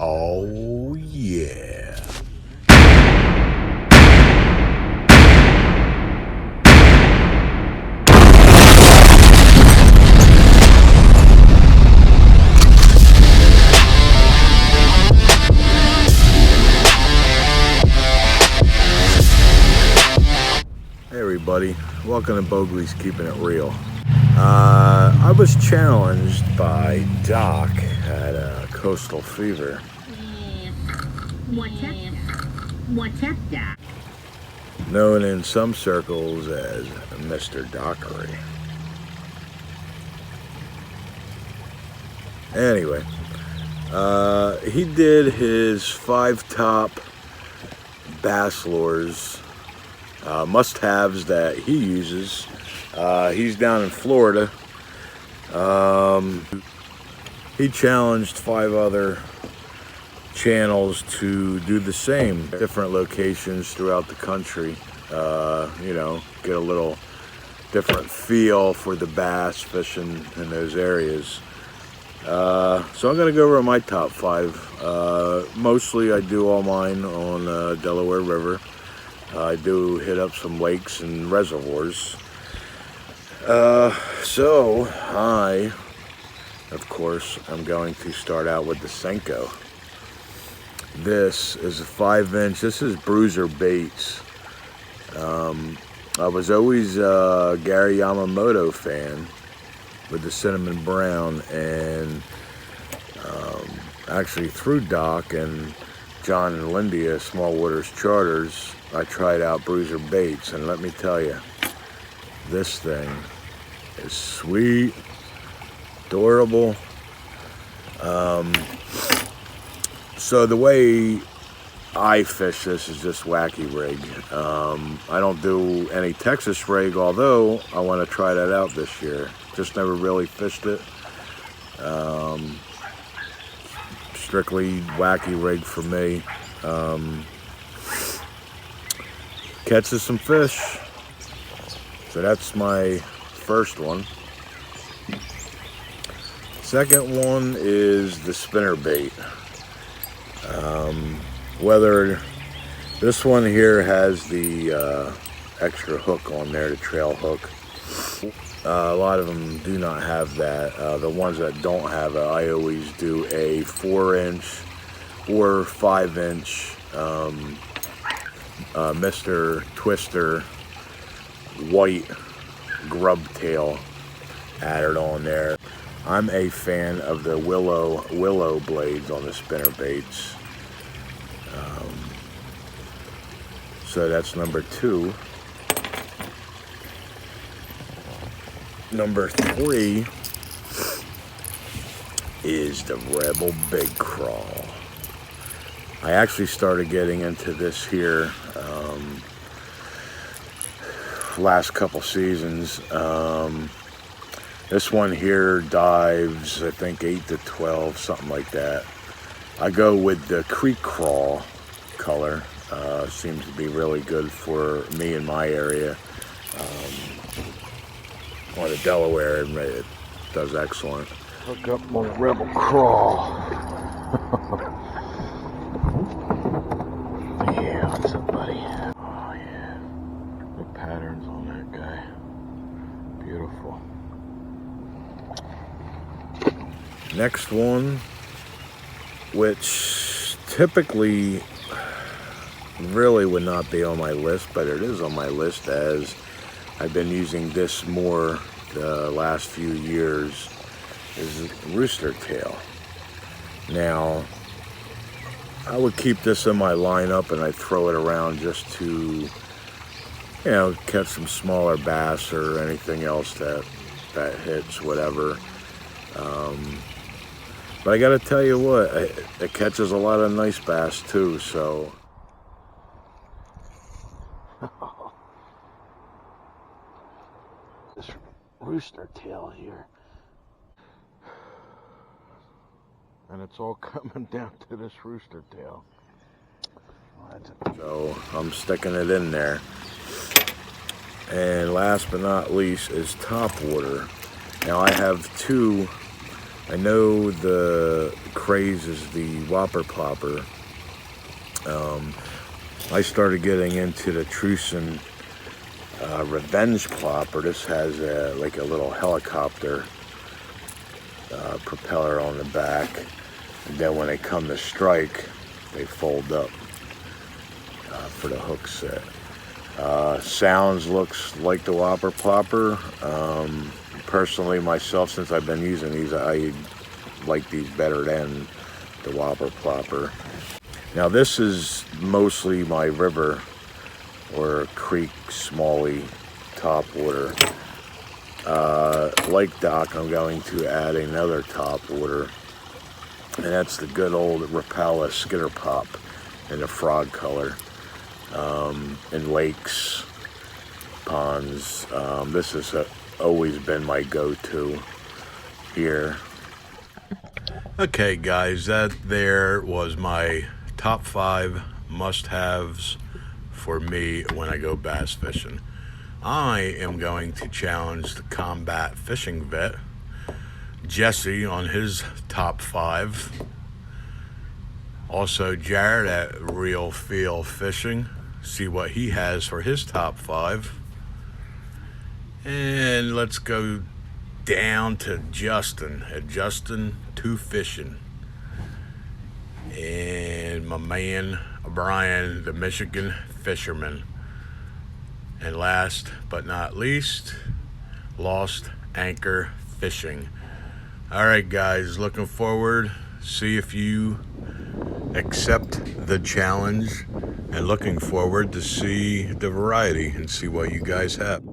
Oh yeah. Hey everybody, welcome to Bogley's Keeping It Real. I was challenged by Doc at Coastal Fever. What's up, Doc? Known in some circles as Mr. Dockery. Anyway, he did his 5 top bass lures, must-haves that he uses. He's down in Florida. He challenged 5 other channels to do the same, different locations throughout the country. You know, get a little different feel for the bass fishing in those areas. So I'm going to go over my top 5. Mostly I do all mine on Delaware River. I do hit up some lakes and reservoirs. So I, of course, am going to start out with the Senko. This is a 5-inch. This is Bruiser baits. I was always a Gary Yamamoto fan with the cinnamon brown, and actually through Doc and John and Lindy at Small Waters Charters, I tried out Bruiser baits, and let me tell you, this thing is sweet, adorable. So the way I fish this is just wacky rig. I don't do any Texas rig, although I want to try that out this year. Just never really fished it. Strictly wacky rig for me. Catches some fish. So that's my first one. Second one is the spinner bait. Whether this one here has the extra hook on there, the trail hook. A lot of them do not have that. The ones that don't have it, I always do a 4-inch or 5-inch Mr. Twister white grub tail added on there. I'm a fan of the willow blades on the spinner baits. So that's number 2. Number 3 is the Rebel Big Crawl. I actually started getting into this here last couple seasons. This one here dives, I think 8 to 12, something like that. I go with the Creek Crawl color. Seems to be really good for me in my area. On the Delaware, it does excellent. Hook up my Rebel Crawl. Yeah, what's up, buddy? Oh yeah, the patterns on that guy, beautiful. Next one, which typically really would not be on my list, but it is on my list as I've been using this more the last few years, is Rooster Tail. Now, I would keep this in my lineup and I'd throw it around just to, you know, catch some smaller bass or anything else that hits, whatever. But I gotta tell you what, it catches a lot of nice bass too, so. This Rooster Tail here. And it's all coming down to this Rooster Tail. So I'm sticking it in there. And last but not least is top water. Now I have 2 I know the craze is the whopper plopper. I started getting into the Truson Revenge plopper. This has like a little helicopter propeller on the back, and then when they come to strike, they fold up for the hook set. Sounds looks like the whopper plopper. Personally, myself, since I've been using these, I like these better than the whopper plopper. Now this is mostly my river or creek smallie top water. Like Doc, I'm going to add another top water, and that's the good old Rapala Skitter Pop in the frog color. In lakes, ponds, this has always been my go-to here. Okay guys, that there was my top 5 must-haves for me when I go bass fishing. I am going to challenge the combat fishing vet, Jesse, on his top 5. Also Jared at Real Feel Fishing, see what he has for his top 5. And let's go down to Justin at Justin 2 Fishing, and my man Brian, the Michigan fisherman. And last but not least, Lost Anchor Fishing. All right guys, looking forward, see if you accept the challenge, and looking forward to see the variety and see what you guys have.